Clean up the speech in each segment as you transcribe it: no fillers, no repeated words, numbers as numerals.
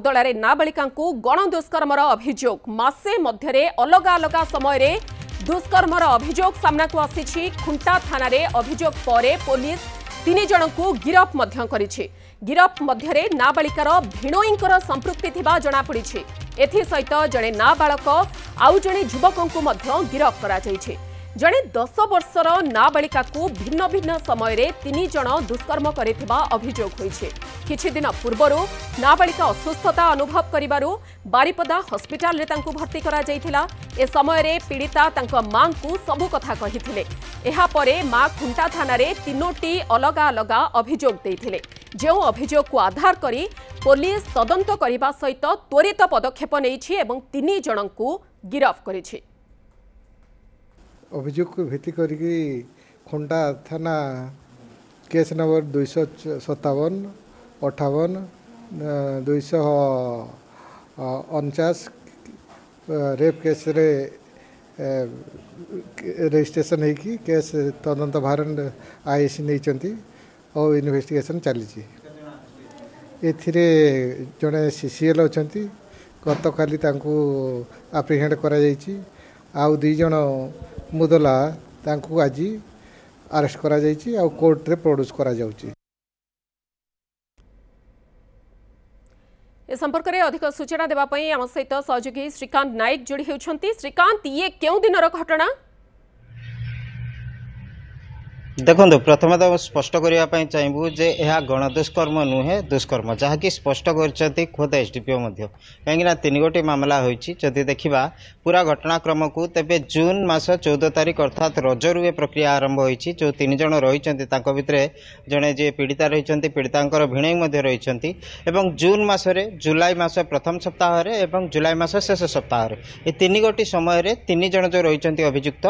बदलारे नाबालिका गण दुष्कर्मर अभियोग मासे मध्य अलग अलग समय दुष्कर्मर अभियोग सामना को आसी खुंटा थाना अभियोग पर पुलिस 3 जन को गिरफ गिरफ मध्य नाबालिकार भिणोईंकर संपृक्ति थिबा जଣା पड़िछि। एथि सहित जड़े नाबालक आउ जड़े युवक को गिरफ करा जाइछि। जड़े 10 वर्षर नाबालिका को भिन्न भिन्न समय 3 जन दुष्कर्म करिथिबा अभियोग होइछि। किछि दिन पूर्वरु नाबालिका असुस्थता अनुभव करिबारु बारिपदा हॉस्पिटल रे तांकु भर्ती करा जाइथिला। ए समय पीड़िता तांको मां को सबु कथा कहिथिले। एहा परे मां खुंटा थाना रे 3टी अलग अलग अभियोग देइथिले। जो अभियोग को आधार करी पुलिस तदंत करिबा सहित त्वरित पदक्षेप नेइछि एवं 3 जन को गिरफ करिछि। अभियोग को भित्ति करके खुंटा थाना केस नंबर 257, 58, 249 रेप केस रे रजिस्ट्रेशन होगी केस तदंत भार आईएससी नहीं और इन्वेस्टिगेशन चली जड़े सीसीएल अच्छा गत काली आप्रिहेंड करा आउ 2 जन मुदला आज अरेस्ट करा कोर्ट रे प्रोड्यूस करा जाउची। ए संपर्क में अधिक सूचना देवाई आम सहित सहयोगी श्रीकांत नायक जोड़ी होती। श्रीकांत, ये क्यों दिनर घटना? देखो प्रथम तो स्पष्ट करने चाहबू जे यह गणदुष्कर्म नुहे दुष्कर्म जहाँकि स्पष्ट कर खुद एसडीपीओ कहीं 3 गोटी मामला होती। जदि देखा पूरा घटनाक्रम को तेज जून मास 14 तारिख अर्थात रजरू ये प्रक्रिया आरंभ होती। जो 3 जन रही भितर जड़े जी पीड़िता रही पीड़िता भिणई रही जून मसरे जुलाई मास प्रथम सप्ताह और जुलाई मास शेष सप्ताह ये 3 गोटी समय 3 जन जो रही अभियुक्त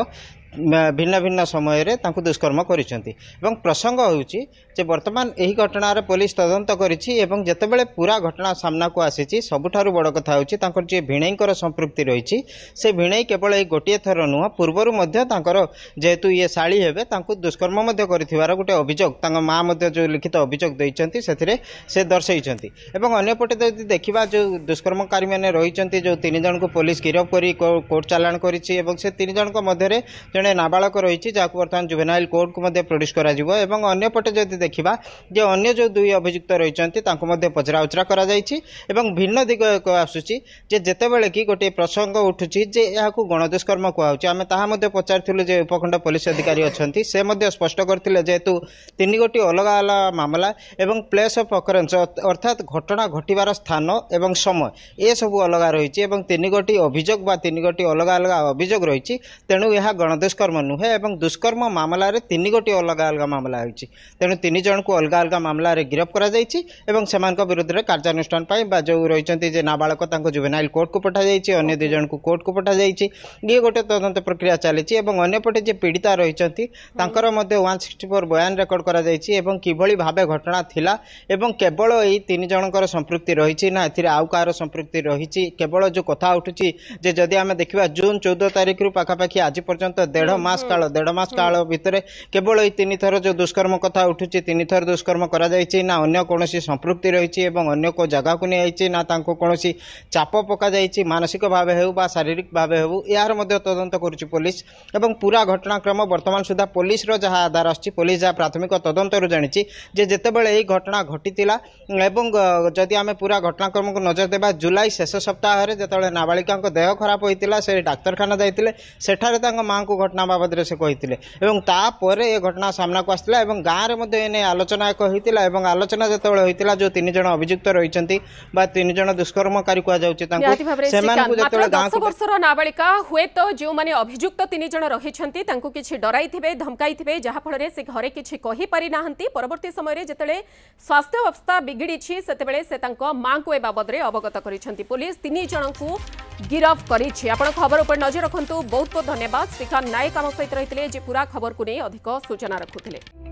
भिन्न भिन्न समय दुष्कर्म करिसेंती। प्रसंग होउची जे वर्तमान यही घटनार पुलिस तदंत करिछि एवं जेतेबेले पूरा घटना सामना को आसीछि सबुठारु बड़ कथा होउची तांकर जे भिणईकर संपृक्ति रहिछि से भिणई केवल एक गोटिए थर नुह पूर्वरु मध्य तांकर जेहेतु ये साली हेबे तांको दुष्कर्म मध्य करिथिवार गोटे अभियोग तांका मां मध्य जो लिखित अभियोग दैछंती सेथिरे से दर्शाइछंती। एवं अन्यपटे यदि देखिबा जो दुष्कर्मकारी माने रहिछंती जो 3 जन को पुलिस गिरफ करी कोर्ट चालान करिछि एवं से 3 जन को मध्यरे जड़े नाबालक रही जहाँ बर्तमान जुवेनाइल कोर्ट को प्रोड्यूस करपटे जदि देखा जे अन्य जो 2 अभियुक्त रही पचराउचरा कर भिन्न दिग आसूची जेतेबेले कि गोटे प्रसंग उठुची जे यहाँ गणदुष्कर्म कहूँ आम ताहा पचारूँ जे उपखंड पुलिस अधिकारी अच्छा से स्पष्ट करते जेहेतु 3 गोटी अलग अलग मामला एवं प्लेस ऑफ अकरेन्स अर्थात घटना घटवार स्थान एवं समय ये सब अलग रही 3 गोटी अभियोग बा 3 गोटी अलग अलग अभियोग रही तेणु यह गणदुष्कर्म नुहे एवं दुष्कर्म मामला 3 गोटी अलग अलग मामला होती। तेणु 3 जन को अलग अलग मामला गिरफ कर विरुद्ध में कार्यानुष्ठान जो रही नाबालक जुवेनाइल कोर्ट को पठा जाइए अन्य 2 जन को कोर्ट को पठा जाइए ये गोटे तदंत प्रक्रिया चली अंपटे जे पीड़िता रही 164 बयान रेकर्ड कर किभली भाव घटना थिला एवं केवल यही 3 जनकर संपृक्ति रही ना आउ कार संपृक्ति रही केवल जो कथा उठुची जे जदि आम देखा जून 14 तारिख रु पाखापाखि आज पर्यंत 1.5 मास काल भितर केवल ये 3 थर जो दुष्कर्म कथा उठुची 3 थर दुष्कर्म करा जाइछि ना अन्य कोनोसी संपृक्ति रही अन्य को जगह को नहीं ना कोनोसी चाप पका जाइछि मानसिक भाव हेउ बा शारीरिक भाव हेउ यार मध्य तदंत करुछि पुलिस एवं पूरा घटनाक्रम वर्तमान सुधा पुलिस रो जहाँ आधार आछि पुलिस जहाँ प्राथमिक तदंत रु जानिछि जे जेतेबेले एई घटना घटितिला एवं जदि आमे पूरा घटनाक्रम को नजर देबा जुलाई शेष सप्ताह रे जेतेबेले नाबालिका देह खराब होइतिला से डाक्तरखाना जाइतिले सेठारे तांको मां को घटना बाबद से कहते तापर ये घटना सामना को आसला गाँव में आलोचना एक होता है आलोचना जो होता जो 3 जन अभियुक्त रही 3 जन दुष्कर्मकारी नाबालिका हुए तो जो माने अभियुक्त 3 जन रही किसी डराई धमकाई जहाँफल से घरे किसी कहीपरि ना परवर्ती समय जिते स्वास्थ्य अवस्था बिगिड़ी से मां को ए बाबद अवगत कर पुलिस 3 जन को गिरफ करी। खबर पर नजर रखु। बहुत बहुत धन्यवाद। श्रीकांत नायक आम सहित रही पूरा खबर को नहीं अधिक सूचना रखुले।